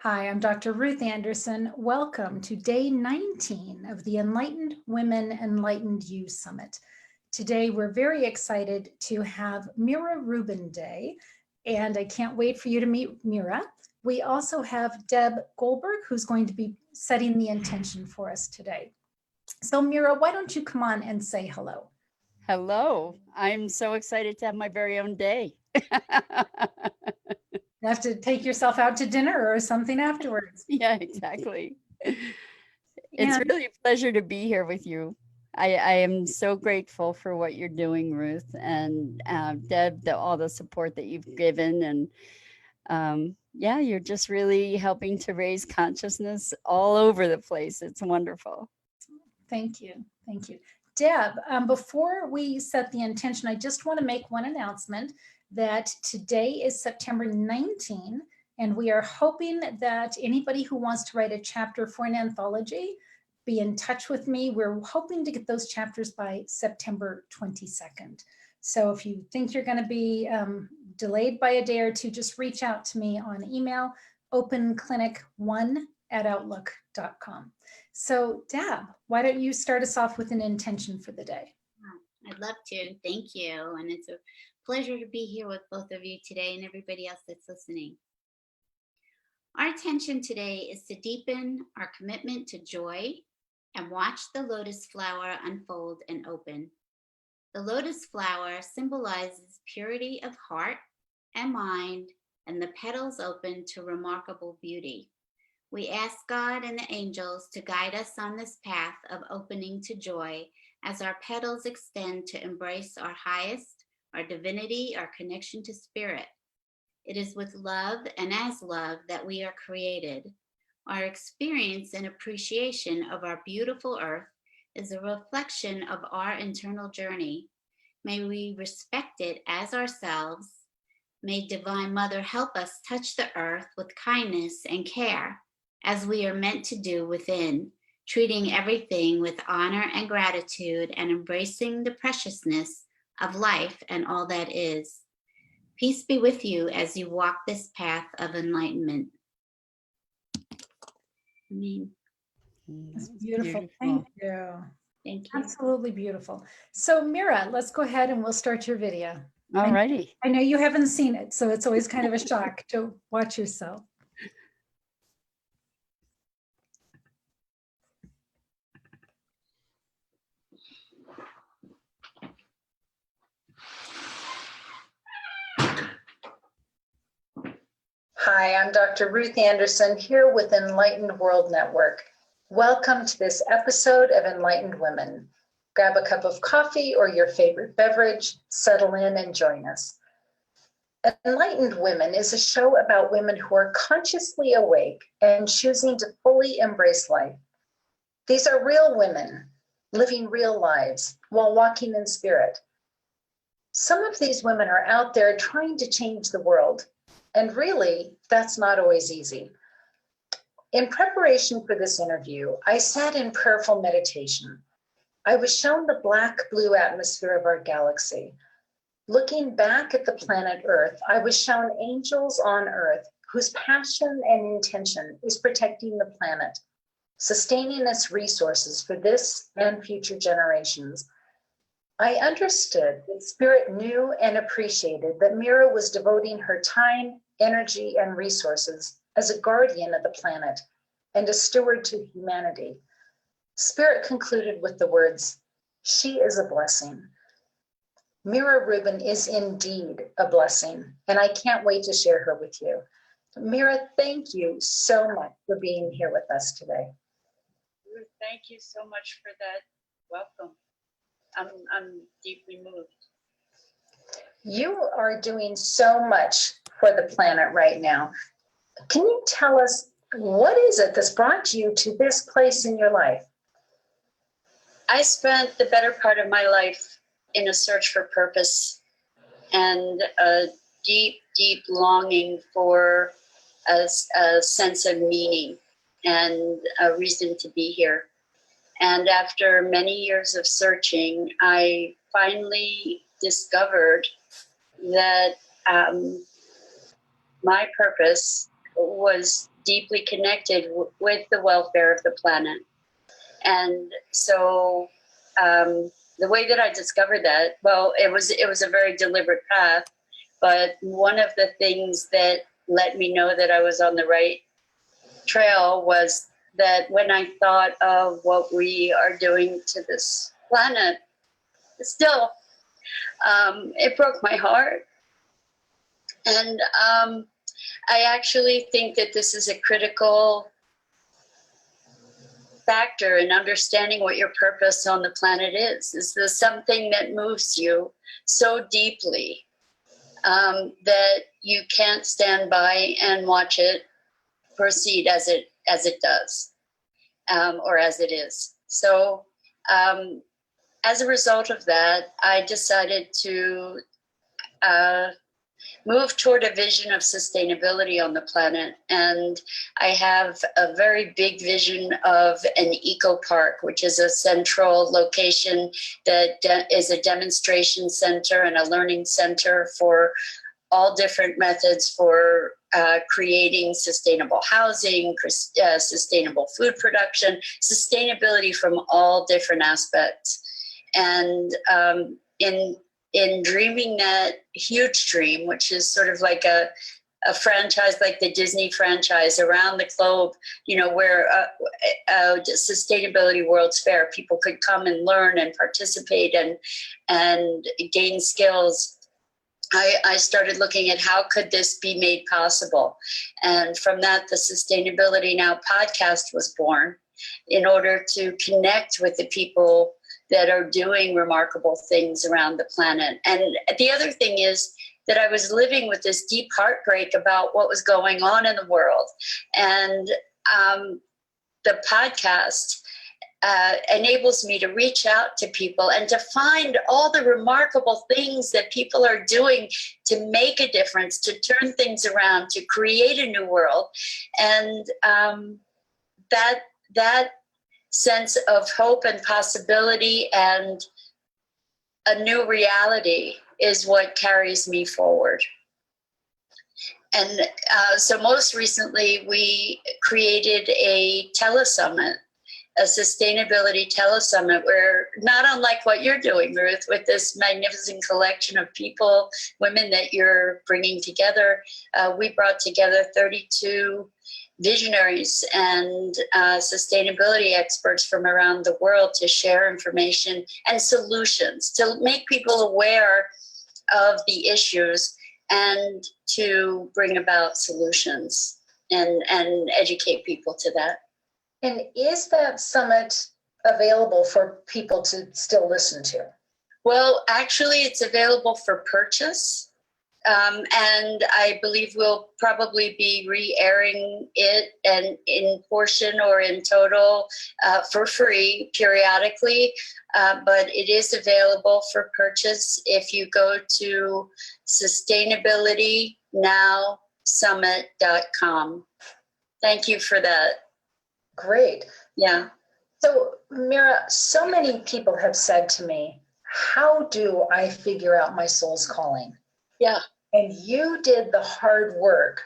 Hi, I'm Dr. Ruth Anderson. Welcome to day 19 of the Enlightened Women, Enlightened You Summit. Today, we're very excited to have Mira Rubin Day, and I can't wait for you to meet Mira. We also have Deb Goldberg, who's going to be setting the intention for us today. So Mira, why don't you come on and say hello? Hello. I'm so excited to have my very own day. You have to take yourself out to dinner or something afterwards. Yeah, exactly. It's And really a pleasure to be here with you. I am so grateful for what you're doing, Ruth, and Deb, all the support that you've given. And yeah, you're just really helping to raise consciousness all over the place. It's wonderful. Thank you. Thank you. Deb, before we set the intention, I just want to make one announcement that today is September 19, and we are hoping that anybody who wants to write a chapter for an anthology, be in touch with me. We're hoping to get those chapters by September 22nd. So if you think you're going to be delayed by a day or two, just reach out to me on email, openclinic1@outlook.com. So Deb, why don't you start us off with an intention for the day? I'd love to. Thank you. And it's a pleasure to be here with both of you today and everybody else that's listening. Our intention today is to deepen our commitment to joy and watch the lotus flower unfold and open. The lotus flower symbolizes purity of heart and mind, and the petals open to remarkable beauty. We ask God and the angels to guide us on this path of opening to joy as our petals extend to embrace our highest, our divinity, our connection to spirit. It is with love and as love that we are created. Our experience and appreciation of our beautiful earth is a reflection of our internal journey. May we respect it as ourselves. May Divine Mother help us touch the earth with kindness and care, as we are meant to do within, treating everything with honor and gratitude and embracing the preciousness of life and all that is. Peace be with you as you walk this path of enlightenment. Amen. That's beautiful. Thank you. Thank you. Absolutely beautiful. So Mira, let's go ahead and we'll start your video. All righty. I know you haven't seen it, so it's always kind of a shock to watch yourself. Hi, I'm Dr. Ruth Anderson here with Enlightened World Network. Welcome to this episode of Enlightened Women. Grab a cup of coffee or your favorite beverage, settle in and join us. Enlightened Women is a show about women who are consciously awake and choosing to fully embrace life. These are real women living real lives while walking in spirit. Some of these women are out there trying to change the world. And really, that's not always easy. In preparation for this interview, I sat in prayerful meditation. I was shown the black-blue atmosphere of our galaxy. Looking back at the planet Earth, I was shown angels on Earth whose passion and intention is protecting the planet, sustaining its resources for this and future generations. I understood that Spirit knew and appreciated that Mira was devoting her time, energy, and resources as a guardian of the planet and a steward to humanity. Spirit concluded with the words, "She is a blessing." Mira Rubin is indeed a blessing, and I can't wait to share her with you. Mira, thank you so much for being here with us today. Ruth, thank you so much for that welcome. I'm deeply moved. You are doing so much for the planet right now. Can you tell us, what is it that's brought you to this place in your life? I spent the better part of my life in a search for purpose and a deep, deep longing for a sense of meaning and a reason to be here. And after many years of searching, I finally discovered that my purpose was deeply connected with the welfare of the planet. And so the way that I discovered that, well, it was a very deliberate path, but one of the things that let me know that I was on the right trail was that when I thought of what we are doing to this planet, still, it broke my heart. And I actually think that this is a critical factor in understanding what your purpose on the planet is. Is this something that moves you so deeply that you can't stand by and watch it proceed as it does, or as it is? So as a result of that, I decided to move toward a vision of sustainability on the planet. And I have a very big vision of an eco park, which is a central location that is a demonstration center and a learning center for all different methods for creating sustainable housing, sustainable food production, sustainability from all different aspects. And in dreaming that huge dream, which is sort of like a franchise, like the Disney franchise around the globe, you know, where a Sustainability World's Fair, people could come and learn and participate and gain skills. I started looking at how could this be made possible. And from that, the Sustainability Now podcast was born in order to connect with the people that are doing remarkable things around the planet. And the other thing is that I was living with this deep heartbreak about what was going on in the world. And the podcast enables me to reach out to people and to find all the remarkable things that people are doing to make a difference, to turn things around, to create a new world. And that sense of hope and possibility and a new reality is what carries me forward. And so most recently, we created a telesummit, a sustainability telesummit, where not unlike what you're doing, Ruth, with this magnificent collection of people, women that you're bringing together, we brought together 32 visionaries and sustainability experts from around the world to share information and solutions, to make people aware of the issues and to bring about solutions and educate people to that. And is that summit available for people to still listen to? Well, actually, it's available for purchase. And I believe we'll probably be re-airing it and in portion or in total for free periodically. But it is available for purchase if you go to sustainabilitynowsummit.com. Thank you for that. Great. Yeah. So, Mira, so many people have said to me, how do I figure out my soul's calling? Yeah. And you did the hard work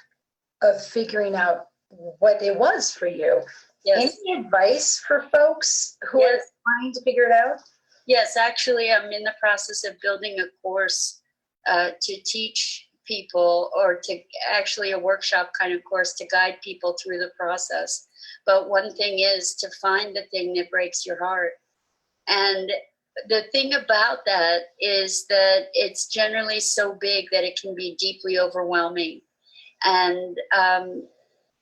of figuring out what it was for you. Yes. Any advice for folks who are trying to figure it out? Yes, actually, I'm in the process of building a course to teach people, or to actually a workshop kind of course to guide people through the process. But one thing is to find the thing that breaks your heart. And the thing about that is that it's generally so big that it can be deeply overwhelming. And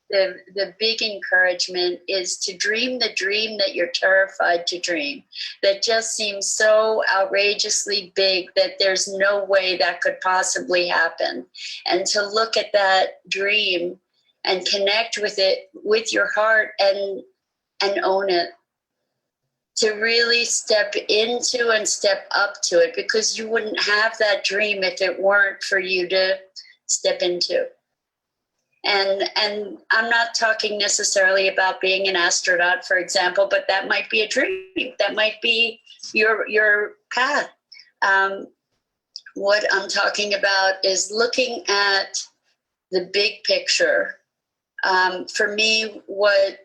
the big encouragement is to dream the dream that you're terrified to dream, that just seems so outrageously big that there's no way that could possibly happen. And to look at that dream and connect with it with your heart and own it. To really step into and step up to it, because you wouldn't have that dream if it weren't for you to step into. And I'm not talking necessarily about being an astronaut, for example, but that might be a dream. That might be your path. What I'm talking about is looking at the big picture For me, what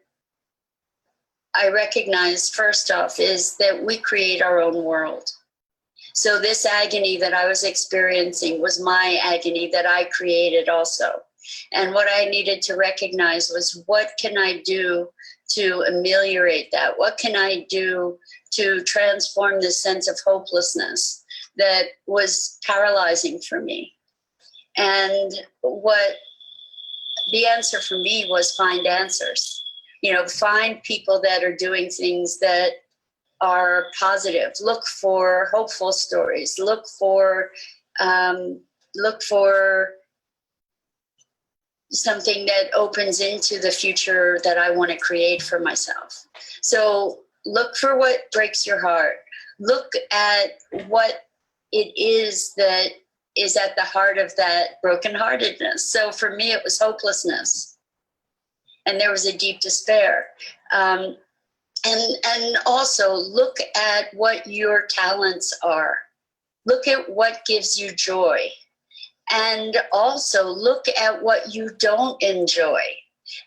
I recognize first off is that we create our own world. So this agony that I was experiencing was my agony that I created also. And what I needed to recognize was, what can I do to ameliorate that? What can I do to transform this sense of hopelessness that was paralyzing for me? And what the answer for me was, find answers. Find people that are doing things that are positive. Look for hopeful stories. Look for something that opens into the future that I want to create for myself. So look for what breaks your heart. Look at what it is that is at the heart of that brokenheartedness. So for me, it was hopelessness. And there was a deep despair. And also look at what your talents are. Look at what gives you joy. And also look at what you don't enjoy.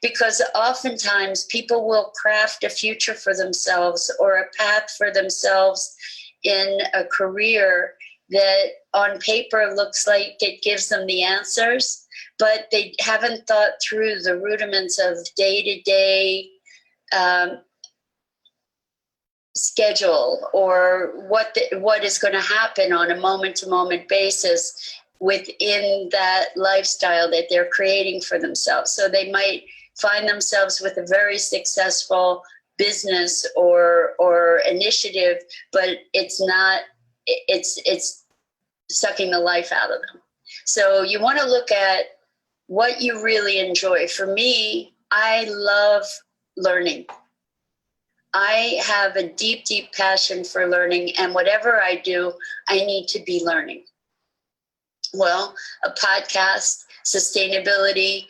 Because oftentimes people will craft a future for themselves or a path for themselves in a career that on paper looks like it gives them the answers, but they haven't thought through the rudiments of day-to-day schedule, or what is going to happen on a moment-to-moment basis within that lifestyle that they're creating for themselves. So they might find themselves with a very successful business or initiative, but it's sucking the life out of them. So you want to look at what you really enjoy. For me, I love learning. I have a deep, deep passion for learning, and whatever I do, I need to be learning. Well, a podcast, sustainability,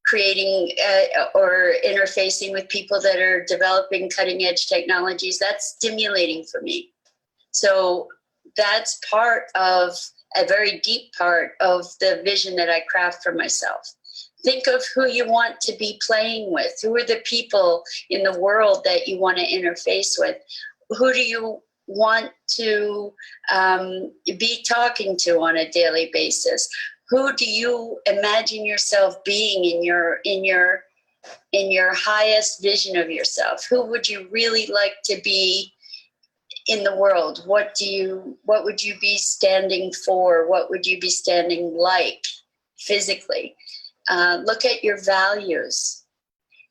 creating or interfacing with people that are developing cutting edge technologies, that's stimulating for me. So that's part of a very deep part of the vision that I craft for myself. Think of who you want to be playing with. Who are the people in the world that you want to interface with? Who do you want to be talking to on a daily basis? Who do you imagine yourself being in your highest vision of yourself? Who would you really like to be in the world? What would you be standing for? What would you be standing like physically? Look at your values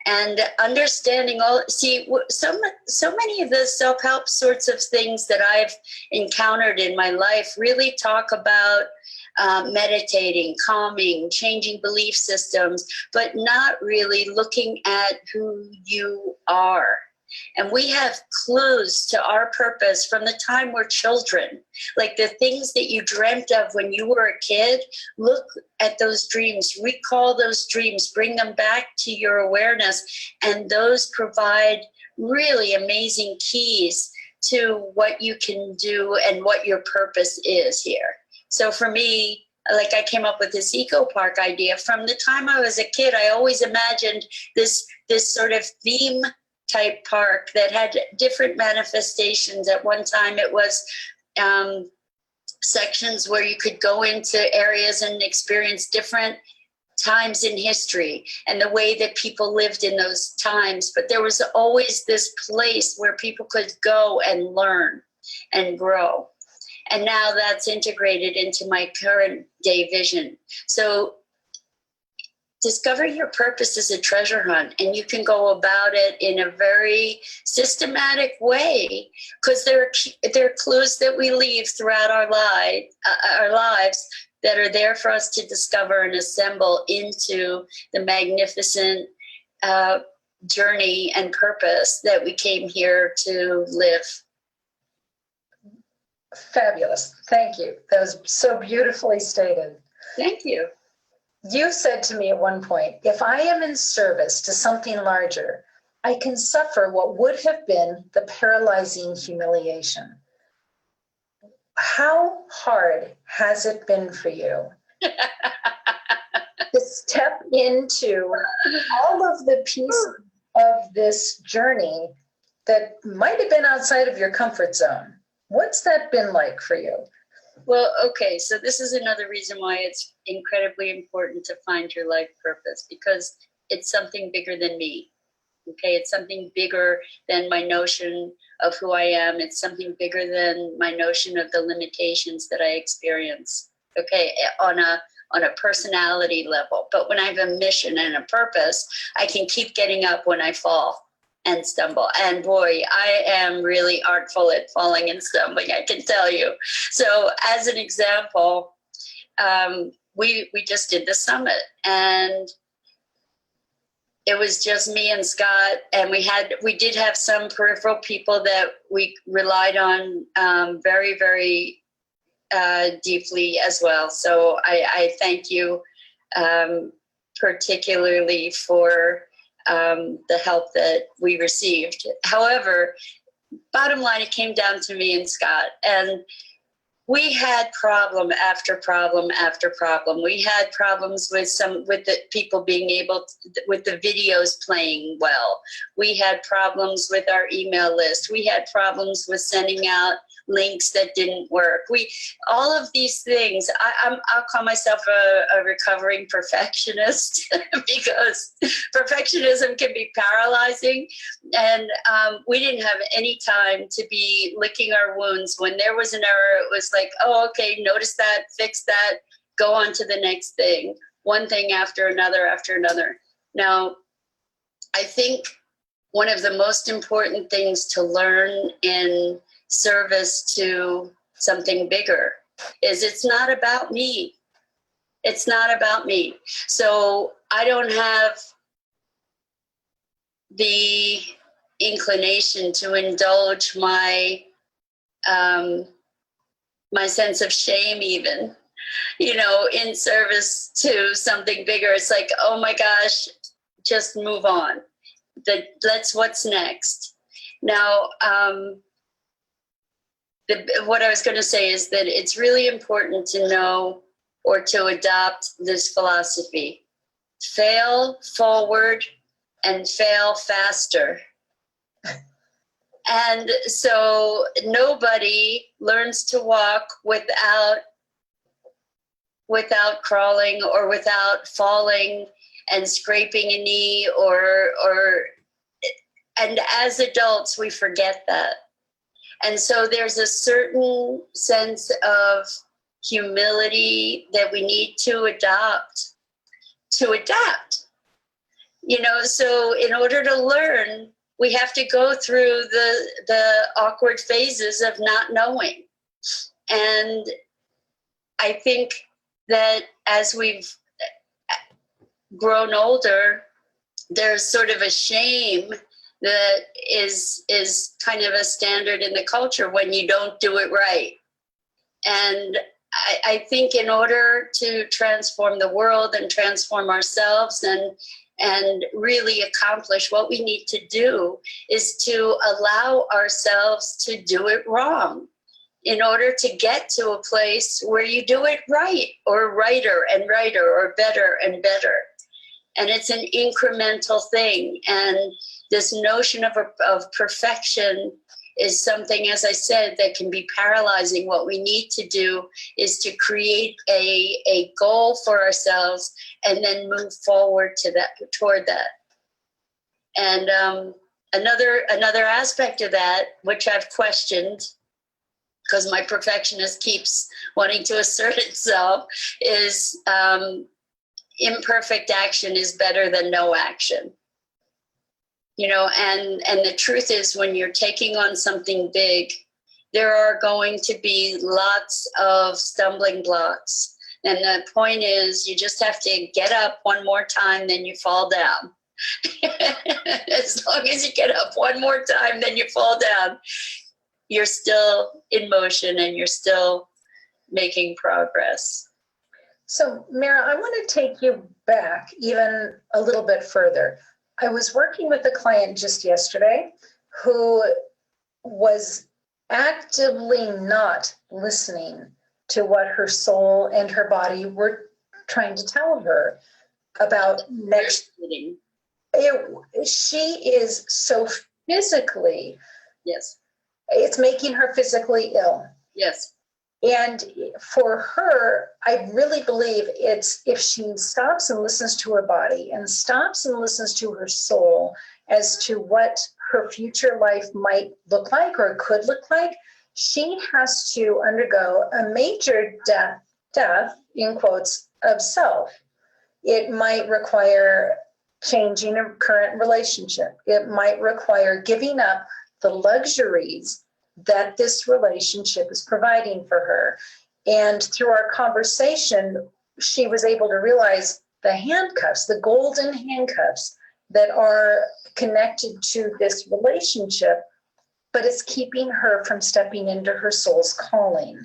and understanding so many of the self-help sorts of things that I've encountered in my life really talk about meditating, calming, changing belief systems, but not really looking at who you are. And we have clues to our purpose from the time we're children. Like the things that you dreamt of when you were a kid, look at those dreams, recall those dreams, bring them back to your awareness. And those provide really amazing keys to what you can do and what your purpose is here. So for me, like I came up with this eco park idea. From the time I was a kid, I always imagined this sort of theme type park that had different manifestations. At one time it was sections where you could go into areas and experience different times in history and the way that people lived in those times. But there was always this place where people could go and learn and grow. And now that's integrated into my current day vision. So discover your purpose as a treasure hunt, and you can go about it in a very systematic way, because there are clues that we leave throughout our lives that are there for us to discover and assemble into the magnificent journey and purpose that we came here to live. Fabulous. Thank you. That was so beautifully stated. Thank you. You said to me at one point, if I am in service to something larger, I can suffer what would have been the paralyzing humiliation. How hard has it been for you to step into all of the pieces of this journey that might have been outside of your comfort zone. What's that been like for you? Well, okay, so this is another reason why it's incredibly important to find your life purpose, because it's something bigger than me. Okay, it's something bigger than my notion of who I am. It's something bigger than my notion of the limitations that I experience. Okay, on a personality level. But when I have a mission and a purpose, I can keep getting up when I fall and stumble. And boy, I am really artful at falling and stumbling, I can tell you. So as an example, we just did the summit, and it was just me and Scott, and we did have some peripheral people that we relied on very, very deeply as well. So I thank you particularly for the help that we received. However, bottom line, it came down to me and Scott, and we had problem after problem after problem. We had problems with the people being able to, with the videos playing well. We had problems with our email list. We had problems with sending out links that didn't work. All of these things. I'll call myself a recovering perfectionist because perfectionism can be paralyzing, and we didn't have any time to be licking our wounds. When there was an error, it was like, oh, okay, notice that, fix that, go on to the next thing. One thing after another after another. Now, I think one of the most important things to learn in service to something bigger is it's not about me. It's not about me. So I don't have the inclination to indulge my my sense of shame, even, in service to something bigger. It's like, oh my gosh, just move on. That's what's next. Now, what I was going to say is that it's really important to know or to adopt this philosophy. Fail forward and fail faster. And so nobody learns to walk without crawling or without falling and scraping a knee and as adults, we forget that. And so there's a certain sense of humility that we need to adapt. So in order to learn, we have to go through the awkward phases of not knowing. And I think that as we've grown older, there's sort of a shame that is kind of a standard in the culture when you don't do it right. And I think in order to transform the world and transform ourselves and really accomplish what we need to do is to allow ourselves to do it wrong in order to get to a place where you do it right, or righter and righter, or better and better. And it's an incremental thing. And this notion of perfection is something, as I said, that can be paralyzing. What we need to do is to create a goal for ourselves and then move forward toward that. And another aspect of that, which I've questioned, because my perfectionist keeps wanting to assert itself, is imperfect action is better than no action. And the truth is, when you're taking on something big, there are going to be lots of stumbling blocks. And the point is, you just have to get up one more time, then you fall down. As long as you get up one more time, then you fall down, you're still in motion and you're still making progress. So, Mira, I want to take you back even a little bit further. I was working with a client just yesterday who was actively not listening to what her soul and her body were trying to tell her. about next. She is so physically, yes, it's making her physically ill. yes. And for her, I really believe it's if she stops and listens to her body and stops and listens to her soul as to what her future life might look like or could look like, she has to undergo a major death in quotes, of self. It might require changing a current relationship. It might require giving up the luxuries that this relationship is providing for her. And through our conversation, she was able to realize the handcuffs, the golden handcuffs that are connected to this relationship, but it's keeping her from stepping into her soul's calling.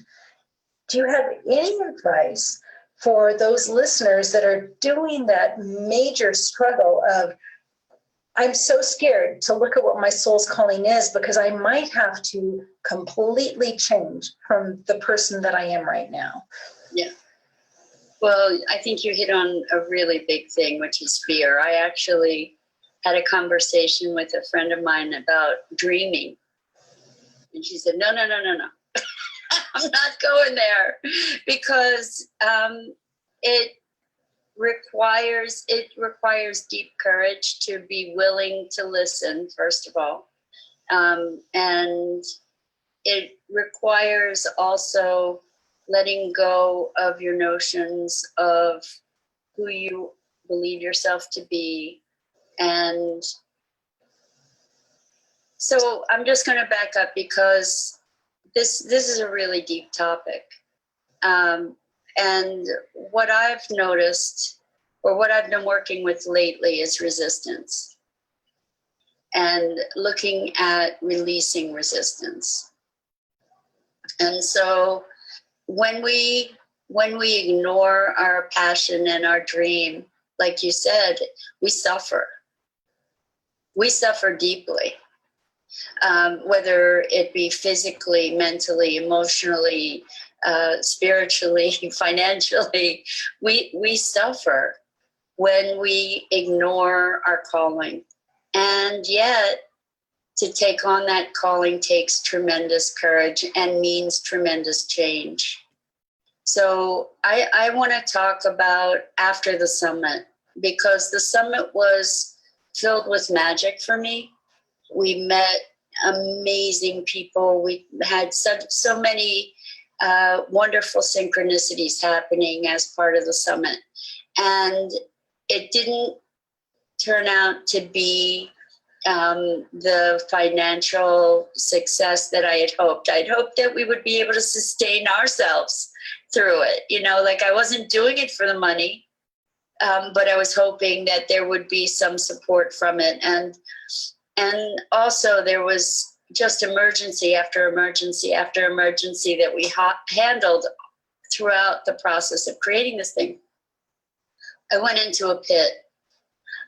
Do you have any advice for those listeners that are doing that major struggle of, I'm so scared to look at what my soul's calling is because I might have to completely change from the person that I am right now? Yeah. Well, I think you hit on a really big thing, which is fear. I actually had a conversation with a friend of mine about dreaming. And she said, no. I'm not going there because it requires deep courage to be willing to listen, first of all. And it requires also letting go of your notions of who you believe yourself to be. And so I'm just going to back up because this is a really deep topic. And what I've noticed, or what I've been working with lately, is resistance and looking at releasing resistance. And so when we ignore our passion and our dream, like you said, we suffer. We suffer deeply, whether it be physically, mentally, emotionally, spiritually, financially. We suffer when we ignore our calling. And yet, to take on that calling takes tremendous courage and means tremendous change. So I want to talk about after the summit, because the summit was filled with magic for me. We met amazing people. We had so many wonderful synchronicities happening as part of the summit. And it didn't turn out to be the financial success that I had hoped. I'd hoped that we would be able to sustain ourselves through it. You know, like I wasn't doing it for the money, but I was hoping that there would be some support from it. And also there was just emergency after emergency after emergency that we handled throughout the process of creating this thing. I went into a pit.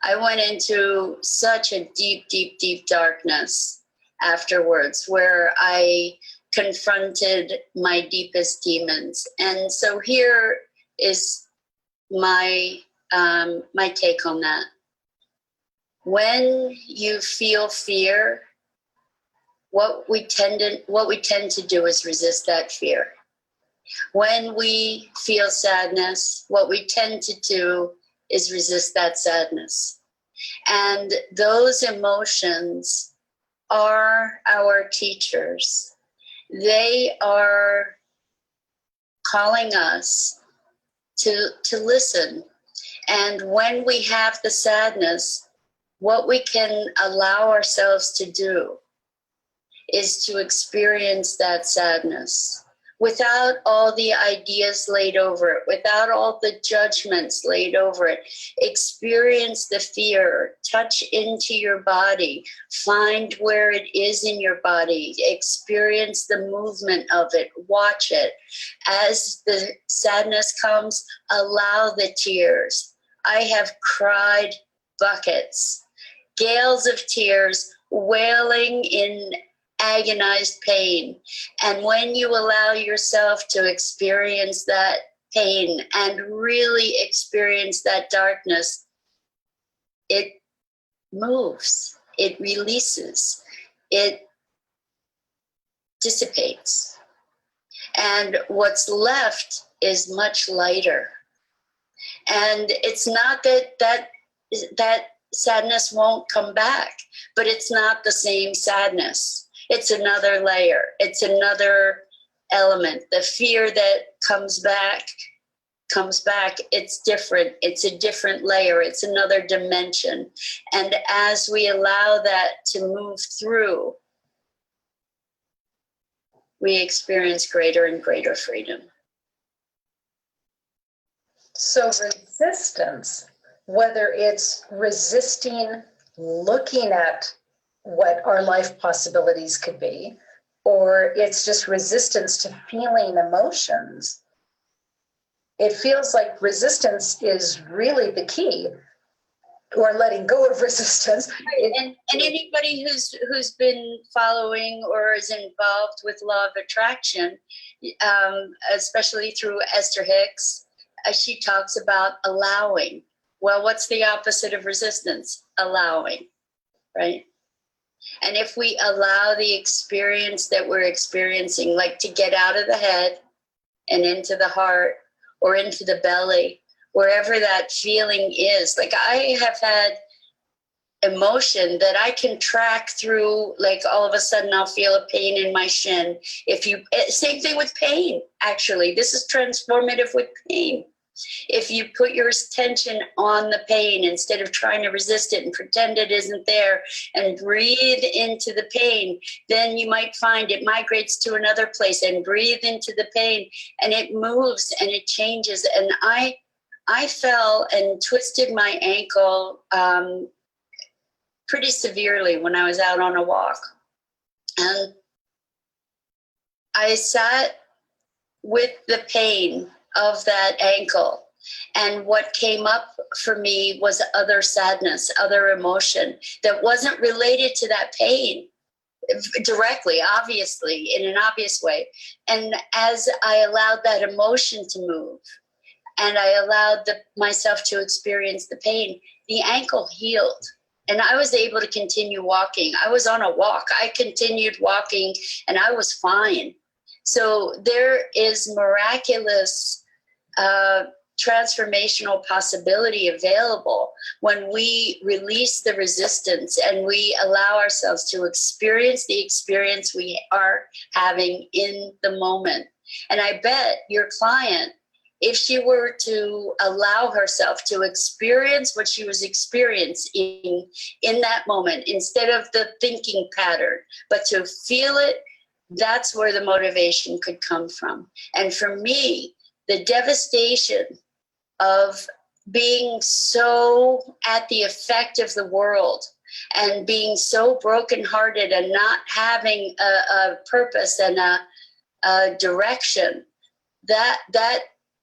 I went into such a deep, deep, deep darkness afterwards, where I confronted my deepest demons. And so here is my take on that. When you feel fear, what we tend to do is resist that fear. When we feel sadness, what we tend to do is resist that sadness. And those emotions are our teachers. They are calling us to listen. And when we have the sadness, what we can allow ourselves to do is to experience that sadness without all the ideas laid over it, without all the judgments laid over it. Experience the fear, touch into your body, find where it is in your body, experience the movement of it, watch it. As the sadness comes, allow the tears. I have cried buckets, gales of tears, wailing in agonized pain. And when you allow yourself to experience that pain and really experience that darkness, it moves, it releases, it dissipates. And what's left is much lighter. And it's not that sadness won't come back, but it's not the same sadness. It's another layer. It's another element. The fear that comes back. It's different. It's a different layer. It's another dimension. And as we allow that to move through, we experience greater and greater freedom. So resistance, whether it's resisting looking at what our life possibilities could be, or it's just resistance to feeling emotions, it feels like resistance is really the key, or letting go of resistance. And anybody who's been following or is involved with law of attraction, especially through Esther Hicks, she talks about allowing. Well, what's the opposite of resistance? Allowing, right? And if we allow the experience that we're experiencing, like to get out of the head and into the heart or into the belly, wherever that feeling is. Like I have had emotion that I can track through, like all of a sudden I'll feel a pain in my shin. Same thing with pain, actually. This is transformative with pain. If you put your attention on the pain instead of trying to resist it and pretend it isn't there and breathe into the pain, then you might find it migrates to another place, and breathe into the pain and it moves and it changes. And I fell and twisted my ankle pretty severely when I was out on a walk. And I sat with the pain of that ankle. And what came up for me was other sadness, other emotion that wasn't related to that pain directly, obviously, in an obvious way. And as I allowed that emotion to move, and I allowed myself to experience the pain, the ankle healed. And I was able to continue walking. I was on a walk. I continued walking and I was fine. So there is miraculous transformational possibility available when we release the resistance and we allow ourselves to experience the experience we are having in the moment. And I bet your client, if she were to allow herself to experience what she was experiencing in that moment, instead of the thinking pattern, but to feel it, that's where the motivation could come from. And for me, the devastation of being so at the effect of the world and being so brokenhearted and not having a purpose and a direction, that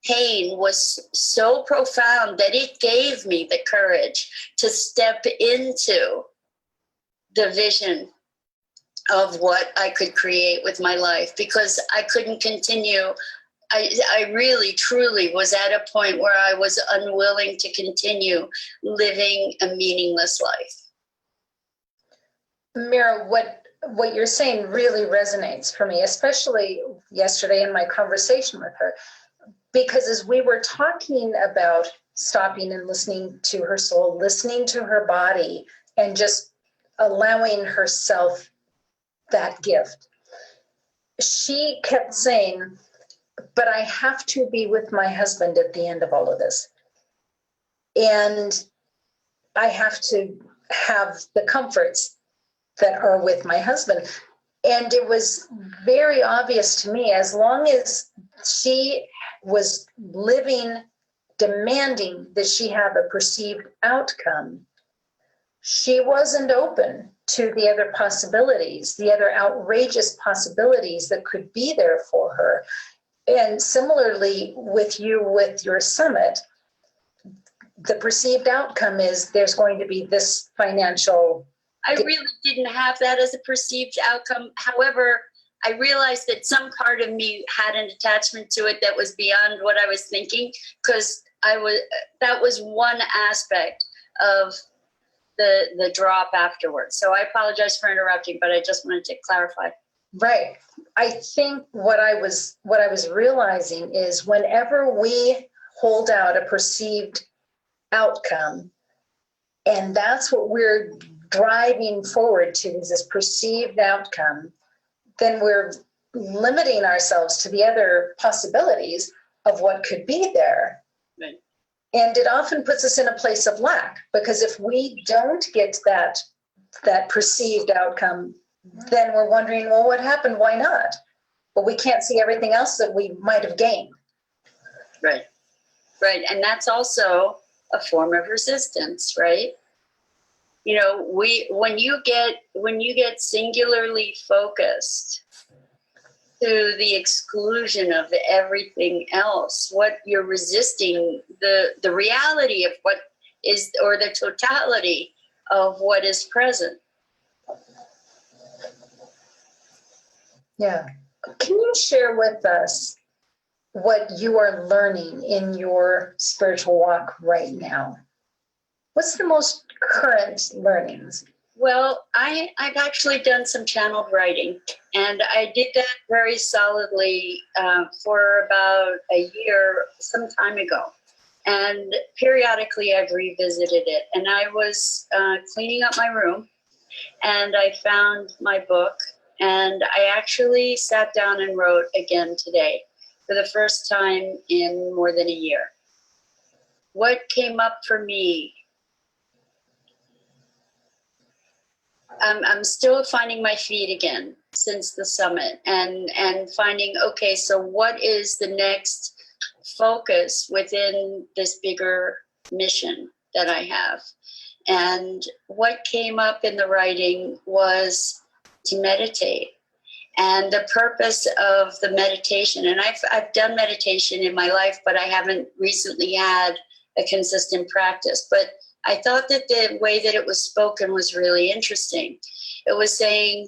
pain was so profound that it gave me the courage to step into the vision of what I could create with my life, because I couldn't continue. I really, truly was at a point where I was unwilling to continue living a meaningless life. Mira, what you're saying really resonates for me, especially yesterday in my conversation with her, because as we were talking about stopping and listening to her soul, listening to her body, and just allowing herself that gift, she kept saying, but I have to be with my husband at the end of all of this. And I have to have the comforts that are with my husband. And it was very obvious to me, as long as she was living, demanding that she have a perceived outcome, she wasn't open to the other possibilities, the other outrageous possibilities that could be there for her. And similarly with you, with your summit, the perceived outcome is there's going to be this financial. I really didn't have that as a perceived outcome. However, I realized that some part of me had an attachment to it that was beyond what I was thinking, because that was one aspect of the drop afterwards. So I apologize for interrupting, but I just wanted to clarify. Right. I think what I was realizing is whenever we hold out a perceived outcome, and that's what we're driving forward to, is this perceived outcome, then we're limiting ourselves to the other possibilities of what could be there. Right. And it often puts us in a place of lack, because if we don't get that perceived outcome, then we're wondering, well, what happened? Why not? But we can't see everything else that we might have gained. Right. Right. And that's also a form of resistance, right? You know, when you get singularly focused to the exclusion of everything else, what you're resisting, the reality of what is, or the totality of what is present. Yeah. Can you share with us what you are learning in your spiritual walk right now? What's the most current learnings? Well, I've actually done some channeled writing, and I did that very solidly for about a year, some time ago. And periodically I've revisited it. And I was cleaning up my room, and I found my book, and I actually sat down and wrote again today for the first time in more than a year. What came up for me? I'm still finding my feet again since the summit, and finding, okay, so what is the next focus within this bigger mission that I have? And what came up in the writing was to meditate. And the purpose of the meditation, and I've done meditation in my life, but I haven't recently had a consistent practice. But I thought that the way that it was spoken was really interesting. It was saying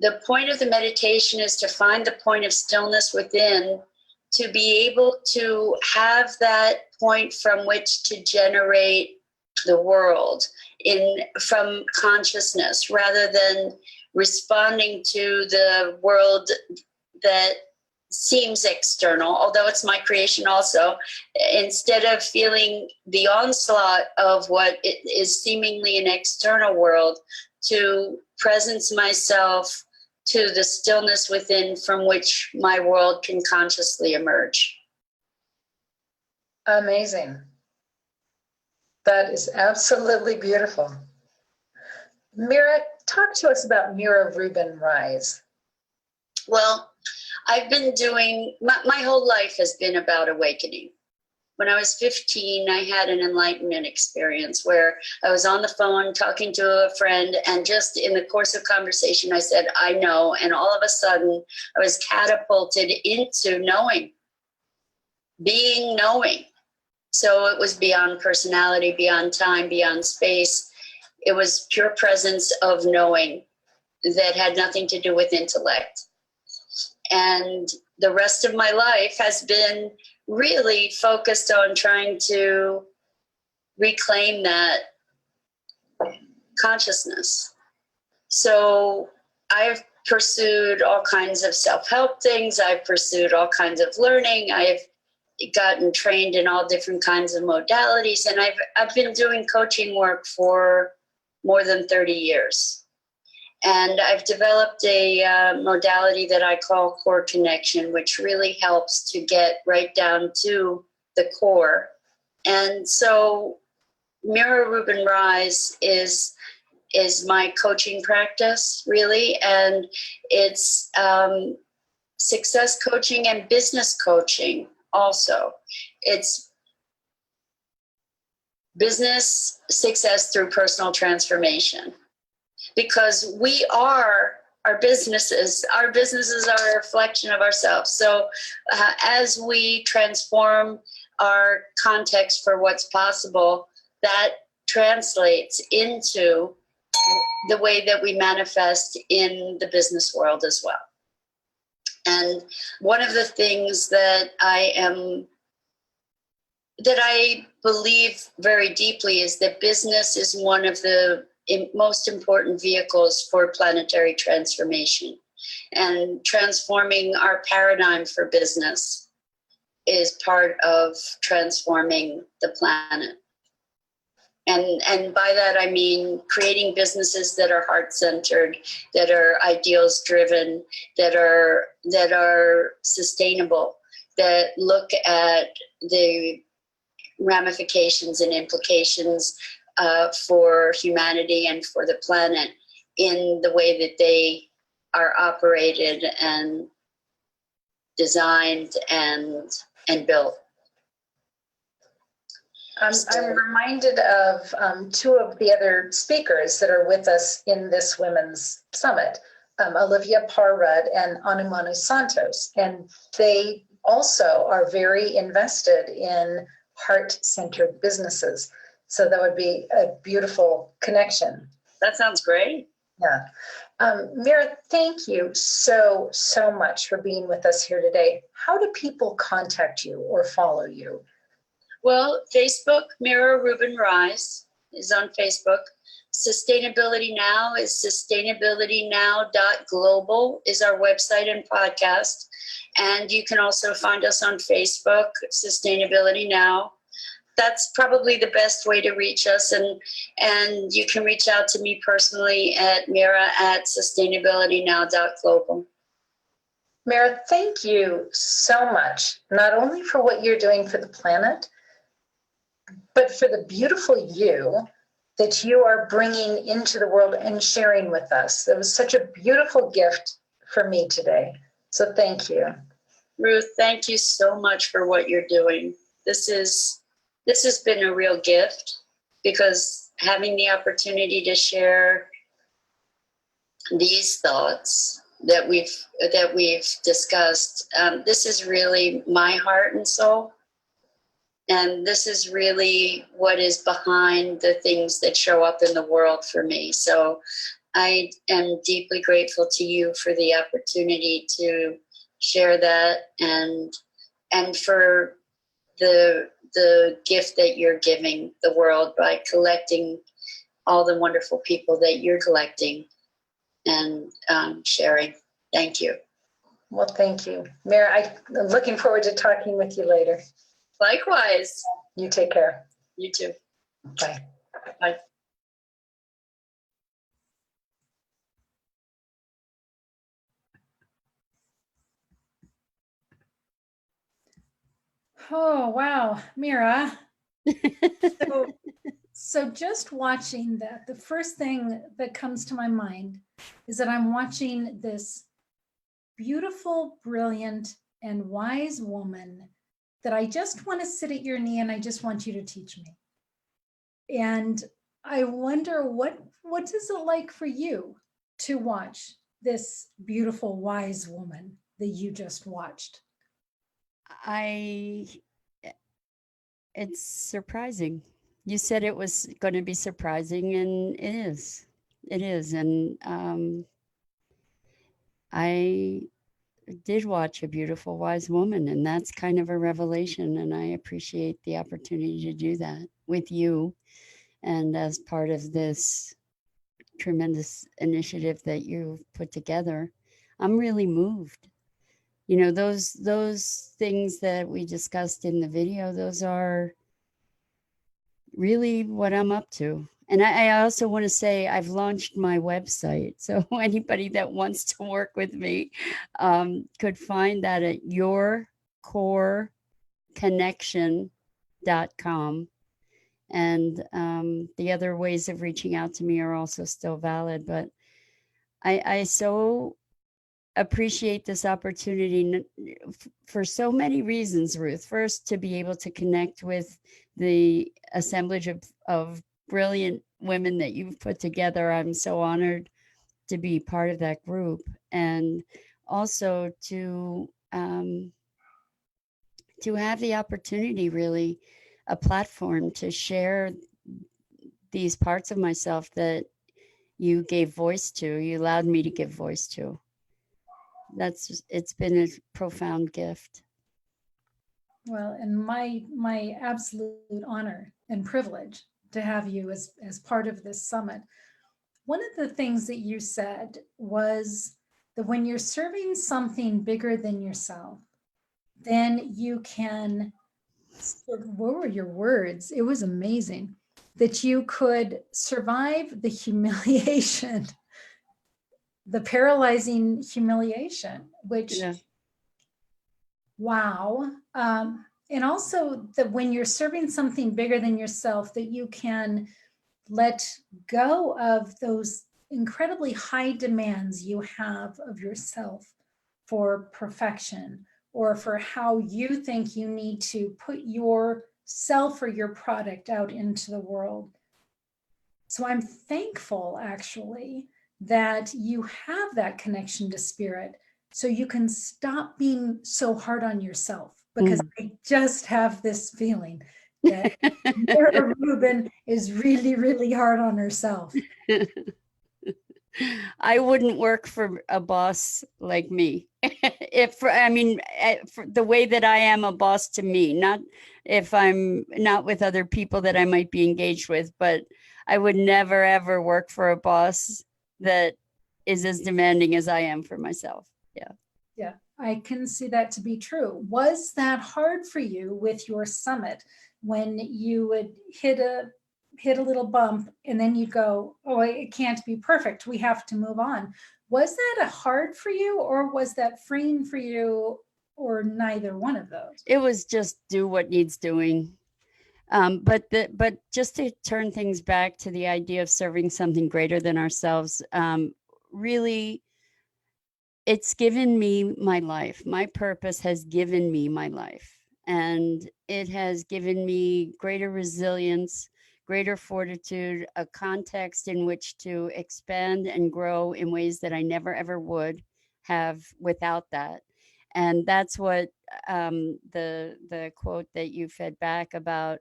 the point of the meditation is to find the point of stillness within, to be able to have that point from which to generate the world from consciousness, rather than responding to the world that seems external, although it's my creation also. Instead of feeling the onslaught of what is seemingly an external world, to presence myself to the stillness within, from which my world can consciously emerge. Amazing. That is absolutely beautiful. Mira, talk to us about Mira Rubin Rise. Well, I've been doing, my whole life has been about awakening. When I was 15, I had an enlightenment experience where I was on the phone talking to a friend, and just in the course of conversation, I said, I know. And all of a sudden, I was catapulted into knowing, being knowing. So it was beyond personality, beyond time, beyond space. It was pure presence of knowing that had nothing to do with intellect. And the rest of my life has been really focused on trying to reclaim that consciousness. So I've pursued all kinds of self-help things. I've pursued all kinds of learning. I've gotten trained in all different kinds of modalities. And I've been doing coaching work for more than 30 years. And I've developed a modality that I call core connection, which really helps to get right down to the core. And so Mira Rubin Rise is my coaching practice, really. And it's success coaching and business coaching also. It's business success through personal transformation. Because we are our businesses. Our businesses are a reflection of ourselves. So as we transform our context for what's possible, that translates into the way that we manifest in the business world as well. And one of the things that I believe very deeply is that business is one of the most important vehicles for planetary transformation. And transforming our paradigm for business is part of transforming the planet. And by that, I mean creating businesses that are heart-centered, that are ideals-driven, that are sustainable, that look at the ramifications and implications for humanity and for the planet in the way that they are operated and designed and built. I'm reminded of two of the other speakers that are with us in this Women's Summit, Olivia Parrud and Anumanu Santos. And they also are very invested in heart-centered businesses. So that would be a beautiful connection. That sounds great. Yeah. Mira, thank you so much for being with us here today. How do people contact you or follow you? Well, Facebook, Mira Rubin Rise is on Facebook. Sustainability Now is sustainabilitynow.global is our website and podcast. And you can also find us on Facebook, Sustainability Now. That's probably the best way to reach us. And you can reach out to me personally at mira@sustainabilitynow.global. Mira, thank you so much, not only for what you're doing for the planet, but for the beautiful you that you are bringing into the world and sharing with us. It was such a beautiful gift for me today. So thank you. Ruth, thank you so much for what you're doing. This has been a real gift, because having the opportunity to share these thoughts that we've discussed, this is really my heart and soul. And this is really what is behind the things that show up in the world for me. So I am deeply grateful to you for the opportunity to share that, and for the gift that you're giving the world by collecting all the wonderful people that you're collecting and sharing. Thank you. Well, thank you. Mira, I'm looking forward to talking with you later. Likewise. You take care. You too. Bye. Bye. Oh, wow, Mira. So just watching that, the first thing that comes to my mind is that I'm watching this beautiful, brilliant, and wise woman that I just want to sit at your knee and I just want you to teach me. And I wonder what is it like for you to watch this beautiful, wise woman that you just watched? It's surprising. You said it was going to be surprising, and it is. It is. And I did watch a beautiful, wise woman, and that's kind of a revelation. And I appreciate the opportunity to do that with you, and as part of this tremendous initiative that you've put together. I'm really moved. You know, those things that we discussed in the video, those are really what I'm up to. And I also want to say I've launched my website. So anybody that wants to work with me could find that at yourcoreconnection.com. And the other ways of reaching out to me are also still valid. But I so appreciate this opportunity for so many reasons, Ruth. First, to be able to connect with the assemblage of brilliant women that you've put together. I'm so honored to be part of that group, and also to have the opportunity, really, a platform to share these parts of myself that you gave voice to, you allowed me to give voice to. It's been a profound gift. Well, and my absolute honor and privilege to have you as part of this summit. One of the things that you said was that when you're serving something bigger than yourself, then you can, what were your words? It was amazing that you could survive the humiliation, the paralyzing humiliation, which, Yeah. wow. And also that when you're serving something bigger than yourself, that you can let go of those incredibly high demands you have of yourself for perfection, or for how you think you need to put yourself or your product out into the world. So I'm thankful, actually, that you have that connection to spirit, so you can stop being so hard on yourself. Because I just have this feeling that Mira Rubin is really, really hard on herself. I wouldn't work for a boss like me. For the way that I am a boss to me, not if I'm not with other people that I might be engaged with, but I would never, ever work for a boss that is as demanding as I am for myself. Yeah. Yeah, I can see that to be true. Was that hard for you with your summit, when you would hit a little bump and then you'd go, oh, it can't be perfect, we have to move on? Was that hard for you, or was that freeing for you, or neither one of those? It was just do what needs doing. But just to turn things back to the idea of serving something greater than ourselves, really, it's given me my life. My purpose has given me my life, and it has given me greater resilience, greater fortitude, a context in which to expand and grow in ways that I never ever would have without that. And that's what the quote that you fed back about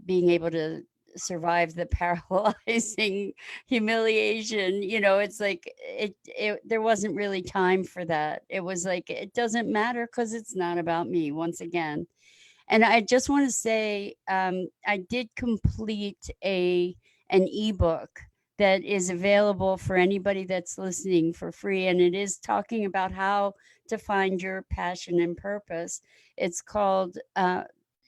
being able to survive the paralyzing humiliation. It's like there wasn't really time for that. It was like, it doesn't matter because it's not about me once again. And I just want to say, I did complete an ebook that is available for anybody that's listening for free, and it is talking about how to find your passion and purpose. It's called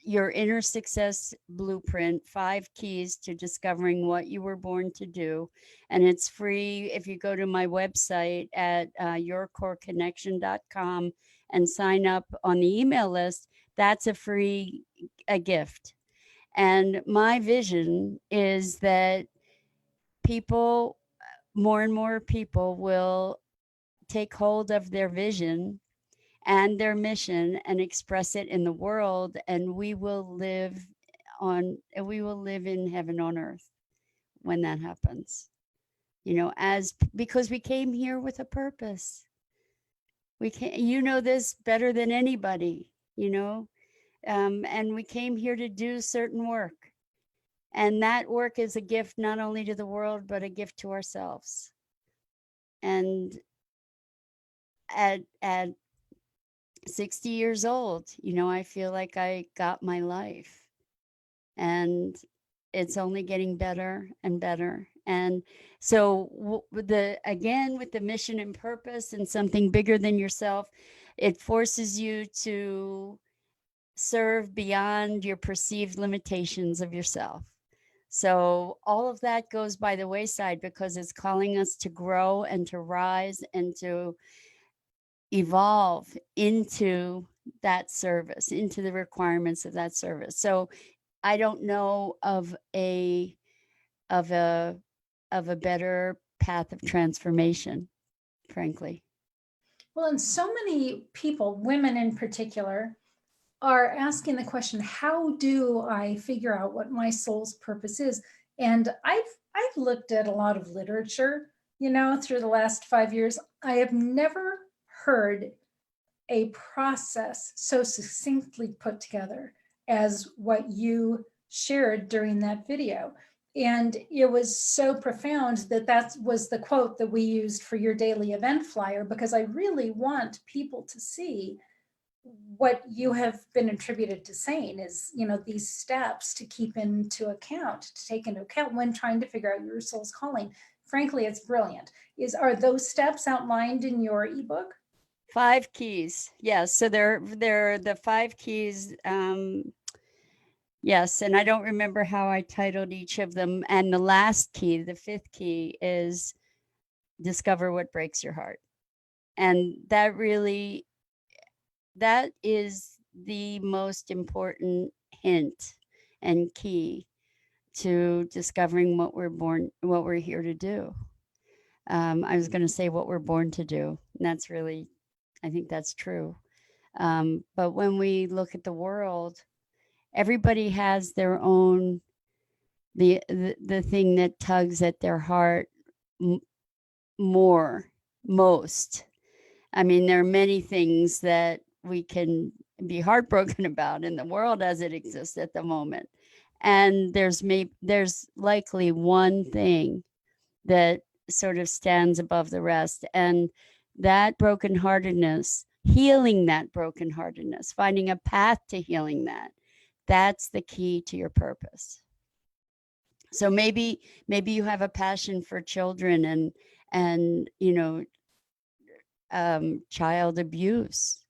Your Inner Success Blueprint: 5 Keys to Discovering What You Were Born to Do. And it's free if you go to my website at yourcoreconnection.com and sign up on the email list. That's a gift. And my vision is that people, more and more people, will take hold of their vision and their mission and express it in the world, and we will live in heaven on earth when that happens. Because we came here with a purpose. This better than anybody, and we came here to do certain work. And that work is a gift not only to the world, but a gift to ourselves. And at 60 years old, I feel like I got my life. And it's only getting better and better. And so with the mission and purpose and something bigger than yourself, it forces you to serve beyond your perceived limitations of yourself. So all of that goes by the wayside because it's calling us to grow and to rise and to evolve into that service, into the requirements of that service. So I don't know of a better path of transformation, frankly. Well, and so many people, women in particular, are asking the question, how do I figure out what my soul's purpose is? And I've looked at a lot of literature, through the last 5 years. I have never heard a process so succinctly put together as what you shared during that video. And it was so profound that was the quote that we used for your daily event flyer, because I really want people to see what you have been attributed to saying is, these steps to keep into account, to take into account when trying to figure out your soul's calling. Frankly, it's brilliant. Are those steps outlined in your ebook? 5 keys. Yes. So they're the 5 keys. Yes. And I don't remember how I titled each of them. And the last key, the 5th key, is discover what breaks your heart. And that is the most important hint and key to discovering what we're here to do. I was going to say what we're born to do. And that's really, I think that's true. But when we look at the world, everybody has their own, the thing that tugs at their heart most. I mean, there are many things that we can be heartbroken about in the world as it exists at the moment. And there's likely one thing that sort of stands above the rest. And that brokenheartedness, healing that brokenheartedness, finding a path to healing that's the key to your purpose. So maybe you have a passion for children and child abuse,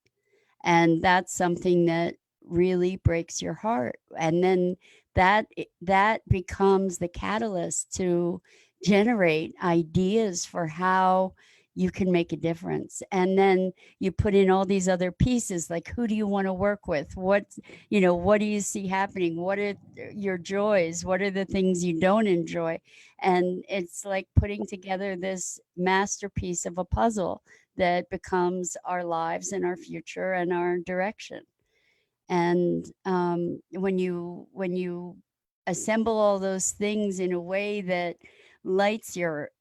and that's something that really breaks your heart, and then that becomes the catalyst to generate ideas for how you can make a difference. And then you put in all these other pieces, like who do you want to work with, what do you see happening, what are your joys, what are the things you don't enjoy, and it's like putting together this masterpiece of a puzzle that becomes our lives and our future and our direction. And when you assemble all those things in a way that lights your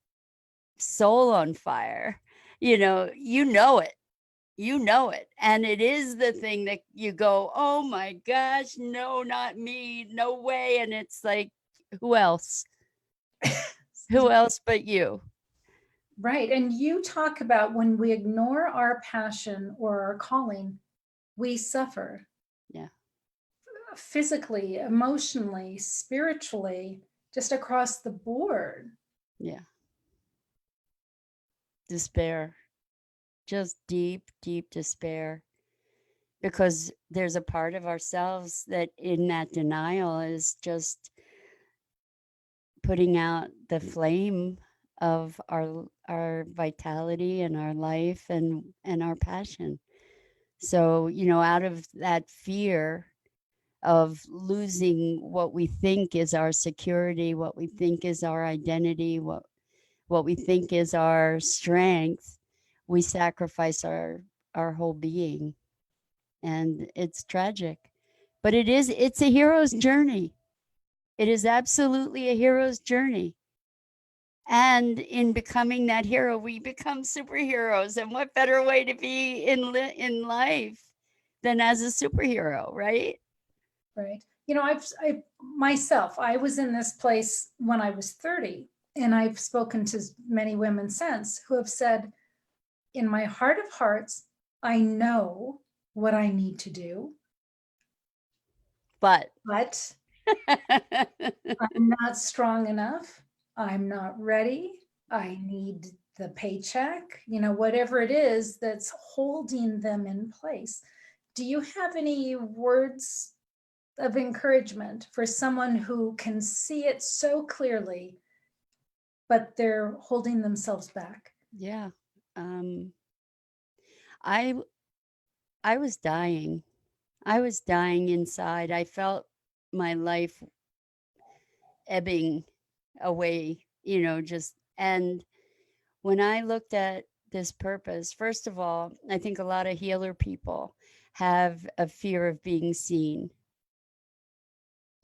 soul on fire, you know it, and it is the thing that you go, oh my gosh, no, not me, no way. And it's like, who else but you? Right. And you talk about when we ignore our passion or our calling, we suffer. Yeah. Physically, emotionally, spiritually, just across the board. Yeah. Despair, just deep despair, because there's a part of ourselves that in that denial is just putting out the flame of our vitality and our life and our passion. So, out of that fear of losing what we think is our security, what we think is our identity, what we think is our strength, we sacrifice our whole being. And it's tragic. But it's a hero's journey. It is absolutely a hero's journey. And in becoming that hero, we become superheroes. And what better way to be in life than as a superhero, right? Right. I was in this place when I was 30, and I've spoken to many women since who have said, in my heart of hearts, I know what I need to do, but I'm not strong enough. I'm not ready. I need the paycheck, whatever it is that's holding them in place. Do you have any words of encouragement for someone who can see it so clearly, but they're holding themselves back? Yeah. I was dying. I was dying inside. I felt my life ebbing away, and when I looked at this purpose, first of all, I think a lot of healer people have a fear of being seen,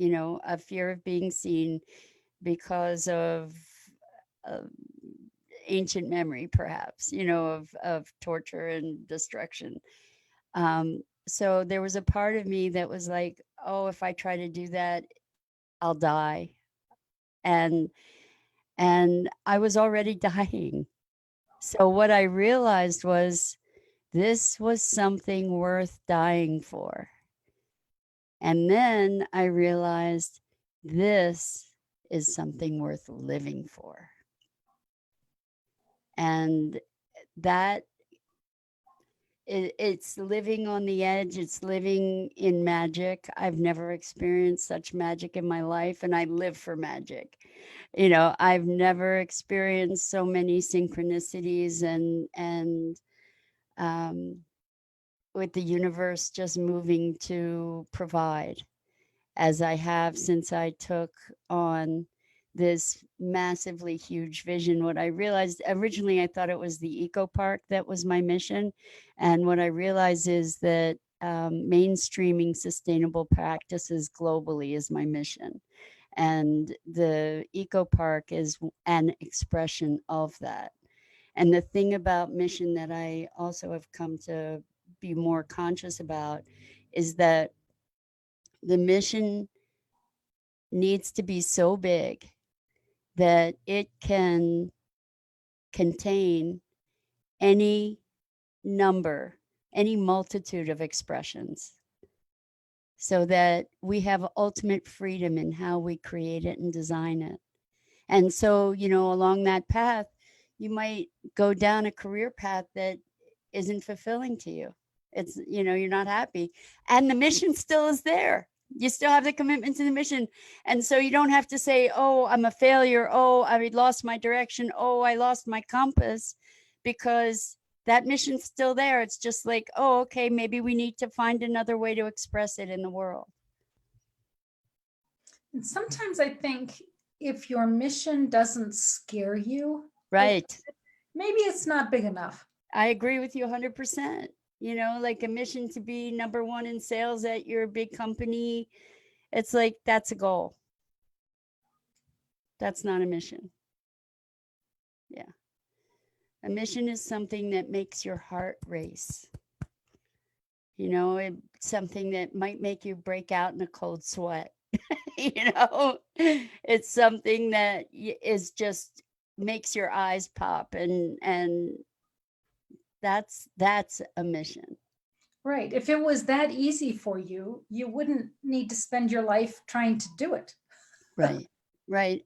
a fear of being seen because of uh, ancient memory, perhaps, of torture and destruction. So there was a part of me that was like, oh, if I try to do that, I'll die. and I was already dying. So what I realized was this was something worth dying for. And then I realized this is something worth living for. And that it's living on the edge. It's living in magic. I've never experienced such magic in my life, and I live for magic. You know, I've never experienced so many synchronicities and with the universe just moving to provide as I have since I took on this massively huge vision. What I realized originally, I thought it was the eco park that was my mission. And what I realized is that mainstreaming sustainable practices globally is my mission. And the eco park is an expression of that. And the thing about mission that I also have come to be more conscious about is that the mission needs to be so big that it can contain any number, any multitude of expressions, so that we have ultimate freedom in how we create it and design it. And so, you know, along that path, you might go down a career path that isn't fulfilling to you. It's, you know, you're not happy. And the mission still is there. You still have the commitment to the mission. And so you don't have to say, oh, I'm a failure. Oh, I lost my direction. Oh, I lost my compass, because that mission's still there. It's just like, oh, okay, maybe we need to find another way to express it in the world. And sometimes I think if your mission doesn't scare you, Right. maybe it's not big enough. I agree with you 100%. You know, like a mission to be number one in sales at your big company. It's like, that's a goal. That's not a mission. Yeah. A mission is something that makes your heart race. You know, it's something that might make you break out in a cold sweat. You know, it's something that is just makes your eyes pop, and that's a mission. Right. If it was that easy for you, you wouldn't need to spend your life trying to do it. Right. Right.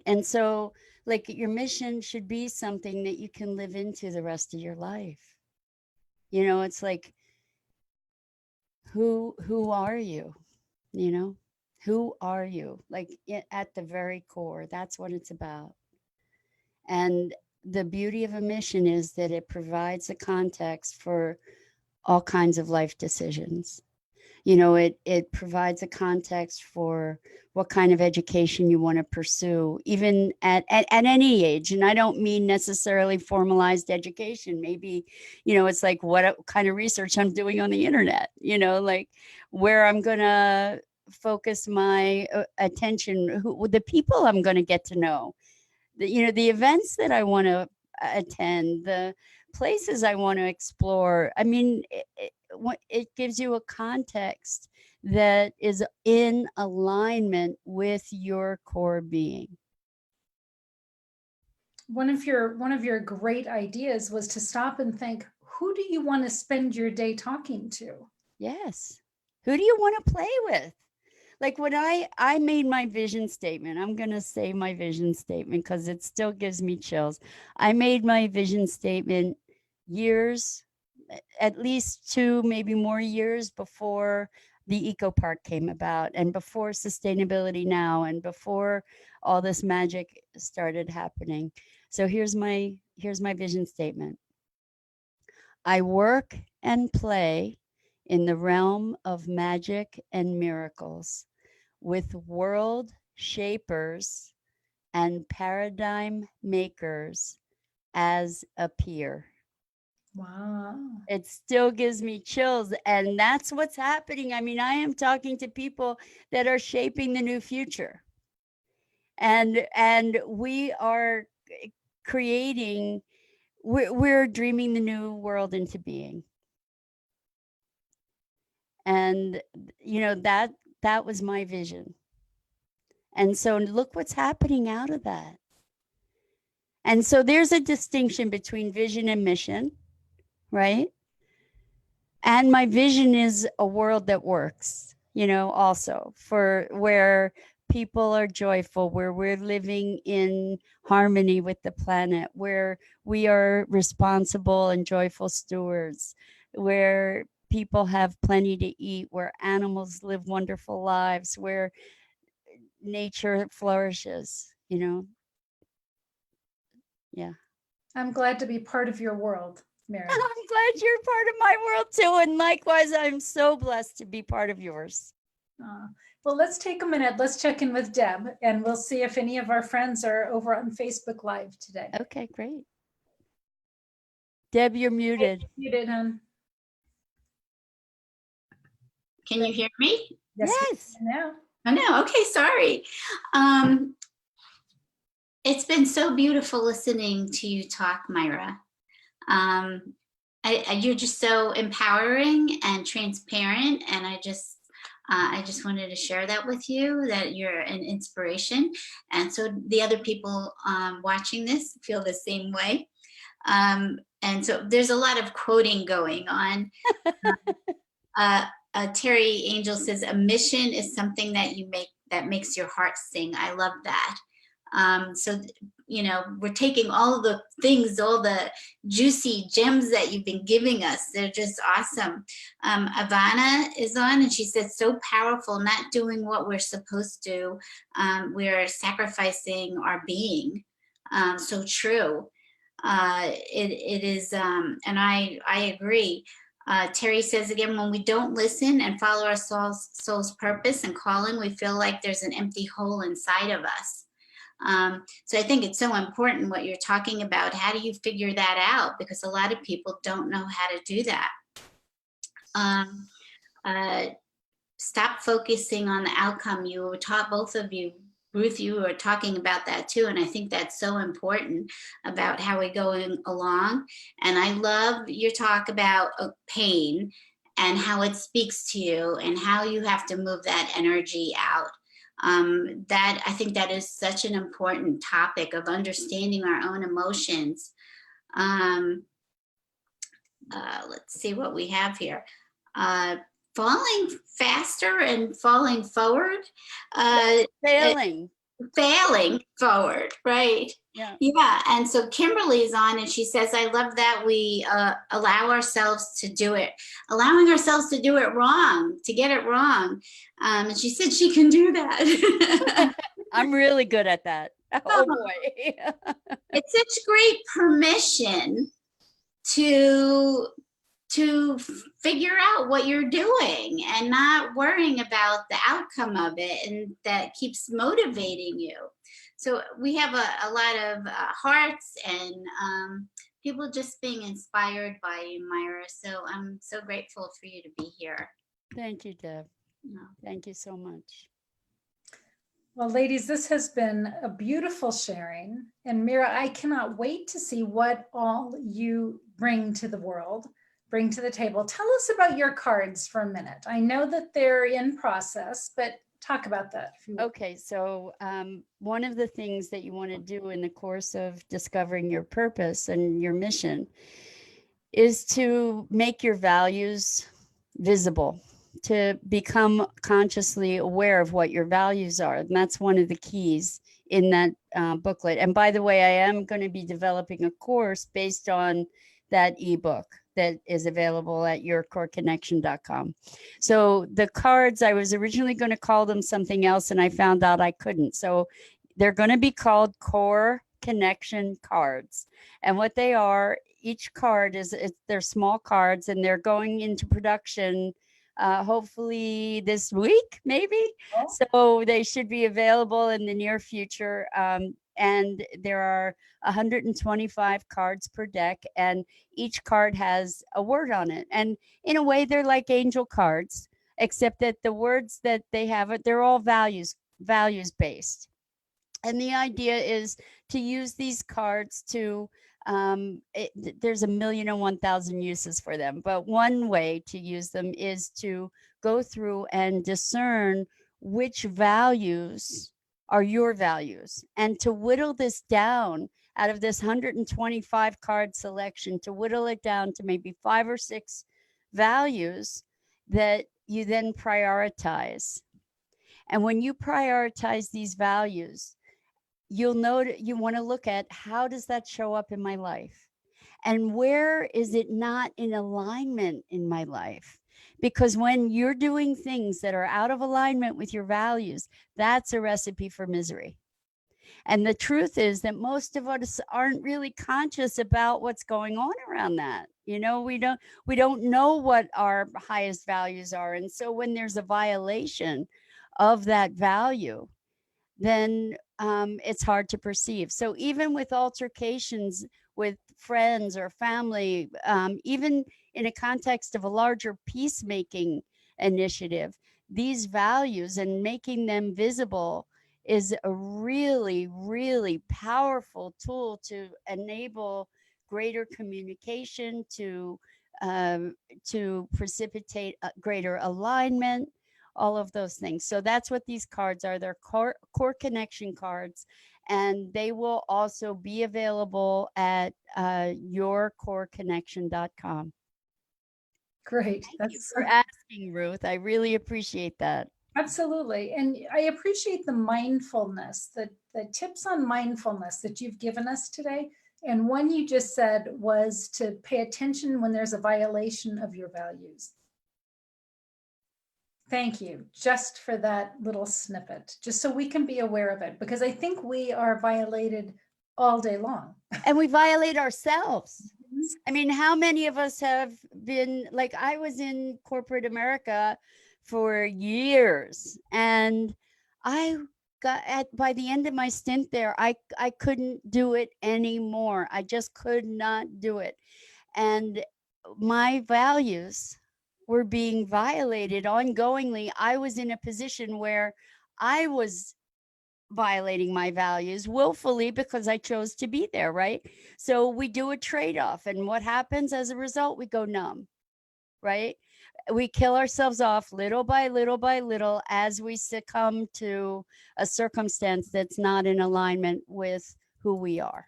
And so, like, your mission should be something that you can live into the rest of your life. You know, it's like, who are you? You know, who are you? Like, at the very core, that's what it's about. And the beauty of a mission is that it provides a context for all kinds of life decisions. You know, it provides a context for what kind of education you want to pursue, even at any age. And I don't mean necessarily formalized education. Maybe, you know, it's like what kind of research I'm doing on the internet, you know, like where I'm going to focus my attention, the people I'm going to get to know, you know, the events that I want to attend, the places I want to explore. I mean, it gives you a context that is in alignment with your core being. One of your great ideas was to stop and think, who do you want to spend your day talking to? Yes. Who do you want to play with? Like when I made my vision statement, I'm going to say my vision statement because it still gives me chills. I made my vision statement years, at least 2, maybe more years before the eco park came about, and before Sustainability Now, and before all this magic started happening. So here's my vision statement. I work and play in the realm of magic and miracles with world shapers and paradigm makers as a peer. Wow. It still gives me chills. And that's what's happening. I mean, I am talking to people that are shaping the new future. And we are creating, we're dreaming the new world into being. And, you know, that was my vision. And so look what's happening out of that. And so there's a distinction between vision and mission, right? And my vision is a world that works, also for where people are joyful, where we're living in harmony with the planet, where we are responsible and joyful stewards, where people have plenty to eat, where animals live wonderful lives, where nature flourishes, Yeah. I'm glad to be part of your world, Mira. I'm glad you're part of my world too. And likewise, I'm so blessed to be part of yours. Well, let's take a minute. Let's check in with Deb, and we'll see if any of our friends are over on Facebook Live today. Okay, great. Deb, you're muted. Muted, hon. Can you hear me? Yes. Now. Oh, no. Okay, sorry. It's been so beautiful listening to you talk, Mira. You're just so empowering and transparent, and I just wanted to share that with you, that you're an inspiration, and so the other people watching this feel the same way. And so there's a lot of quoting going on. Terry Angel says, "A mission is something that you make that makes your heart sing." I love that. So, we're taking all the things, all the juicy gems that you've been giving us. They're just awesome. Ivana is on, and she says, "So powerful, not doing what we're supposed to. We're sacrificing our being." So true. It is, and I agree. Terry says again, when we don't listen and follow our soul's purpose and calling, we feel like there's an empty hole inside of us. So I think it's so important what you're talking about. How do you figure that out? Because a lot of people don't know how to do that. Stop focusing on the outcome. You were taught, both of you, Ruth, you were talking about that too. And I think that's so important about how we're going along. And I love your talk about pain and how it speaks to you and how you have to move that energy out. That I think that is such an important topic of understanding our own emotions. Let's see what we have here. Falling faster and falling forward. Failing forward, right? Yeah. And so Kimberly's on, and she says, "I love that we allow ourselves to do it, allowing ourselves to do it wrong, to get it wrong." And she said she can do that. I'm really good at that. Oh boy. It's such great permission to figure out what you're doing and not worrying about the outcome of it, and that keeps motivating you. So we have a lot of hearts and people just being inspired by you, Mira. So I'm so grateful for you to be here. Thank you, Deb. Thank you so much. Well, ladies, this has been a beautiful sharing. And Mira, I cannot wait to see what all you bring to the world, bring to the table. Tell us about your cards for a minute. I know that they're in process, but talk about that. If you will. Okay, so one of the things that you want to do in the course of discovering your purpose and your mission is to make your values visible, to become consciously aware of what your values are. And that's one of the keys in that booklet. And by the way, I am going to be developing a course based on that ebook that is available at yourcoreconnection.com. So the cards, I was originally going to call them something else, and I found out I couldn't. So they're going to be called Core Connection cards. And what they are, each card they're small cards, and they're going into production hopefully this week, maybe. Oh. So they should be available in the near future. And there are 125 cards per deck, and each card has a word on it. And in a way, they're like angel cards, except that the words that they have, they're all values based. And the idea is to use these cards to, there's 1,001,000 uses for them. But one way to use them is to go through and discern which values are your values? And to whittle this down out of this 125 card selection, to whittle it down to maybe 5 or 6 values that you then prioritize. And when you prioritize these values, you'll know you want to look at, how does that show up in my life? And where is it not in alignment in my life? Because when you're doing things that are out of alignment with your values, that's a recipe for misery. And the truth is that most of us aren't really conscious about what's going on around that. You know, we don't know what our highest values are. And so when there's a violation of that value, then it's hard to perceive. So even with altercations with friends or family, even in a context of a larger peacemaking initiative, these values and making them visible is a really, really powerful tool to enable greater communication, to precipitate greater alignment, all of those things. So that's what these cards are. They're core connection cards, and they will also be available at yourcoreconnection.com. Great. Thank you for asking, Ruth. I really appreciate that. Absolutely. And I appreciate the mindfulness, the tips on mindfulness that you've given us today. And one you just said was to pay attention when there's a violation of your values. Thank you just for that little snippet, just so we can be aware of it, because I think we are violated all day long. And we violate ourselves. I mean, how many of us have been, like, I was in corporate America for years, and I got by the end of my stint there, I couldn't do it anymore. I just could not do it. And my values were being violated ongoingly. I was in a position where I was violating my values willfully because I chose to be there, right? So we do a trade-off, and what happens as a result? We go numb, right? We kill ourselves off little by little by little as we succumb to a circumstance that's not in alignment with who we are.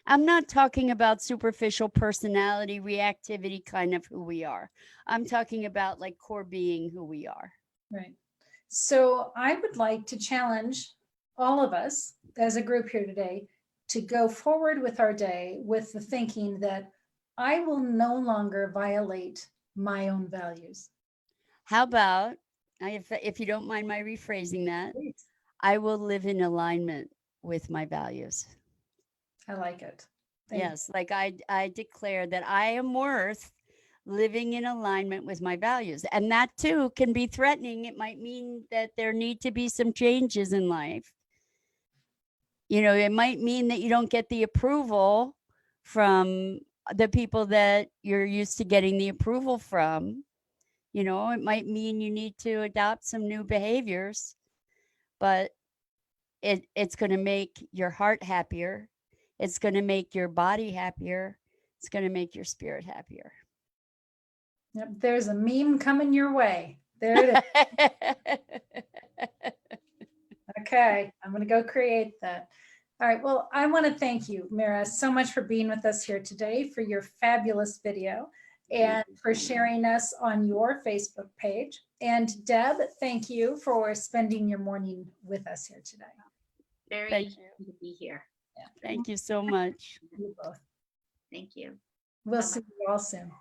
I'm not talking about superficial personality, reactivity, kind of who we are. I'm talking about like core being who we are. Right. So I would like to challenge all of us as a group here today to go forward with our day with the thinking that I will no longer violate my own values. How about, if you don't mind my rephrasing that, Please. I will live in alignment with my values. I like it. Yes, like I declare that I am worth living in alignment with my values. And that too can be threatening. It might mean that there need to be some changes in life. You know, it might mean that you don't get the approval from the people that you're used to getting the approval from. You know, it might mean you need to adopt some new behaviors, but it's going to make your heart happier. It's going to make your body happier. It's going to make your spirit happier. Yep, there's a meme coming your way. There it is. Okay, I'm going to go create that. All right, well, I want to thank you, Mira, so much for being with us here today, for your fabulous video, and for sharing us on your Facebook page. And Deb, thank you for spending your morning with us here today. Very Thank happy to be here. Yeah. Thank you so much. You both. Thank you. We'll see you all soon.